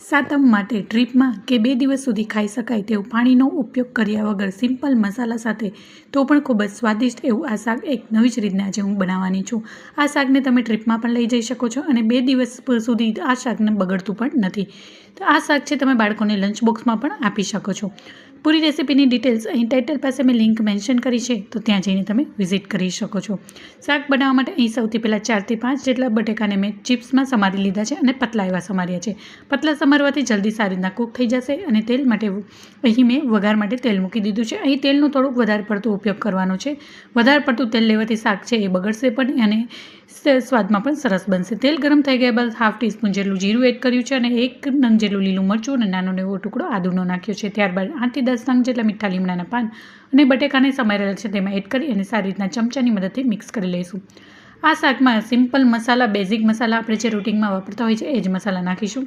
સાતમ માટે ટ્રીપમાં કે 2 દિવસ સુધી ખાઈ શકાય તેવું પાણીનો ઉપયોગ કર્યા વગર સિમ્પલ મસાલા સાથે તો પણ ખૂબ જ સ્વાદિષ્ટ એવું આ શાક એક નવી જ રીતના આજે હું બનાવવાની છું. આ શાકને તમે ટ્રીપમાં પણ લઈ જઈ શકો છો અને 2 દિવસ સુધી આ શાકને બગડતું પણ નથી. તો આ શાક છે તમે બાળકોને લંચ બોક્સમાં પણ આપી શકો છો. પૂરી રેસીપીની ડિટેલ્સ અહીં ટાઇટલ પાસે મેં લિંક મેન્શન કરી છે, તો ત્યાં જઈને તમે વિઝિટ કરી શકો છો. શાક બનાવવા માટે અહીં સૌથી પહેલાં 4 થી 5 જેટલા બટેકાને મેં ચિપ્સમાં સમારી લીધા છે અને પતલા એવા સમાર્યા છે. પતલા સમારવાથી જલ્દી સારી રીતના કૂક થઈ જશે. અને તેલ માટે અહીં મેં વઘાર માટે તેલ મૂકી દીધું છે. અહીં તેલનો થોડોક વધારે પડતો ઉપયોગ કરવાનો છે. વધારે પડતું તેલ લેવાથી શાક છે એ બગડશે પણ અને સ્વાદમાં પણ સરસ બનશે. તેલ ગરમ થઈ ગયા બાદ 1/2 ટીસ્પૂન જેટલું જીરું એડ કર્યું છે અને 1 નંગ જેટલું લીલું મરચું અને નાનો એવો ટુકડો આદુનો નાખ્યો છે. ત્યારબાદ 8 થી 10 નંગ જેટલા મીઠા લીમડાના પાન અને બટેકાને સમારેલા છે તેમાં એડ કરી અને સારી રીતના ચમચાની મદદથી મિક્સ કરી લઈશું. આ શાકમાં સિમ્પલ મસાલા, બેઝિક મસાલા આપણે જે રૂટિનમાં વાપરતા હોય છે એ જ મસાલા નાખીશું.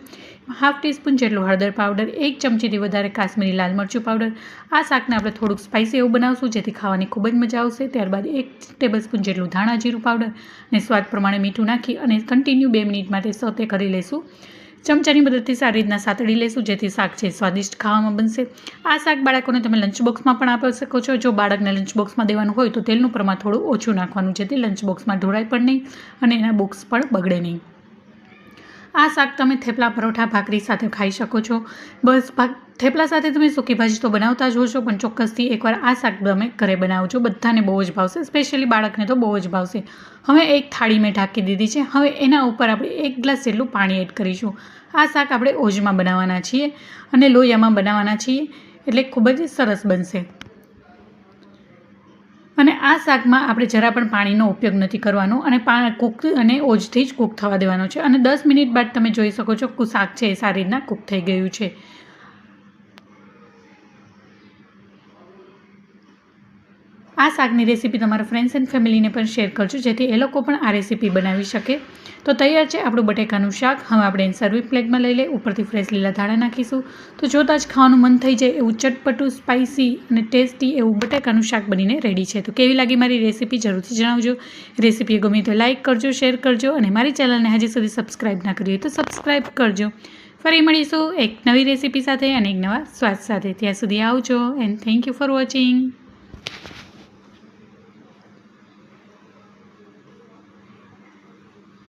1/2 ટીસ્પૂન જેટલું હળદર પાવડર, 1 ચમચીથી વધારે કાશ્મીરી લાલ મરચું પાવડર. આ શાકને આપણે થોડુંક સ્પાઇસી એવું બનાવશું જેથી ખાવાની ખૂબ જ મજા આવશે. ત્યારબાદ 1 ટેબલસ્પૂન જેટલું ધાણા જીરું પાવડર અને સ્વાદ પ્રમાણે મીઠું નાખી અને કન્ટિન્યુ 2 મિનિટ માટે સોતે કરી લઈશું. ચમચાની મદદથી સારી રીતના સાતળી લઈશું જેથી શાક છે સ્વાદિષ્ટ ખાવામાં બનશે. આ શાક બાળકોને તમે લંચ બોક્સમાં પણ આપી શકો છો. જો બાળકને લંચ બોક્સમાં દેવાનું હોય તો તેલનું પ્રમાણ થોડું ઓછું નાખવાનું, જેથી લંચ બોક્સમાં ઢોળાય પણ નહીં અને એના બોક્સ પણ બગડે નહીં. આ શાક તમે થેપલા, પરોઠા, ભાખરી સાથે ખાઈ શકો છો. બસ થેપલા સાથે તમે સૂકી ભાજી તો બનાવતા જ હોશો, પણ ચોક્કસથી એકવાર આ શાક તમે ઘરે બનાવજો. બધાને બહુ જ ભાવશે, સ્પેશિયલી બાળકને તો બહુ જ ભાવશે. હવે એક થાળી મેં ઢાંકી દીધી છે. હવે એના ઉપર આપણે 1 ગ્લાસ જેટલું પાણી એડ કરીશું. આ શાક આપણે ઓજમાં બનાવવાના છીએ અને લોયામાં બનાવવાના છીએ, એટલે ખૂબ જ સરસ બનશે. અને આ શાકમાં આપણે જરા પણ પાણીનો ઉપયોગ નથી કરવાનો અને કૂક અને ઓજથી જ કૂક થવા દેવાનો છે. અને 10 મિનિટ બાદ તમે જોઈ શકો છો કે શાક છે એ સારી રીતના કૂક થઈ ગયું છે. આ શાકની રેસીપી તમારા ફ્રેન્ડ્સ એન્ડ ફેમિલીને પણ શેર કરજો જેથી એ લોકો પણ આ રેસીપી બનાવી શકે. તો તૈયાર છે આપણું બટેકાનું શાક. હવે આપણે એને સર્વિંગ પ્લેટમાં લઈ લઈએ. ઉપરથી ફ્રેશ લીલા ધાણા નાખીશું. તો જોતાં જ ખાવાનું મન થઈ જાય એવું ચટપટું, સ્પાઇસી અને ટેસ્ટી એવું બટેકાનું શાક બનીને રેડી છે. તો કેવી લાગી મારી રેસીપી જરૂરથી જણાવજો. રેસીપી ગમી તો લાઇક કરજો, શેર કરજો અને મારી ચેનલને હજી સુધી સબસ્ક્રાઈબ ના કરી હોય તો સબસ્ક્રાઈબ કરજો. ફરી મળીશું એક નવી રેસીપી સાથે અને એક નવા સ્વાદ સાથે. ત્યાં સુધી આવજો and thank you for watching.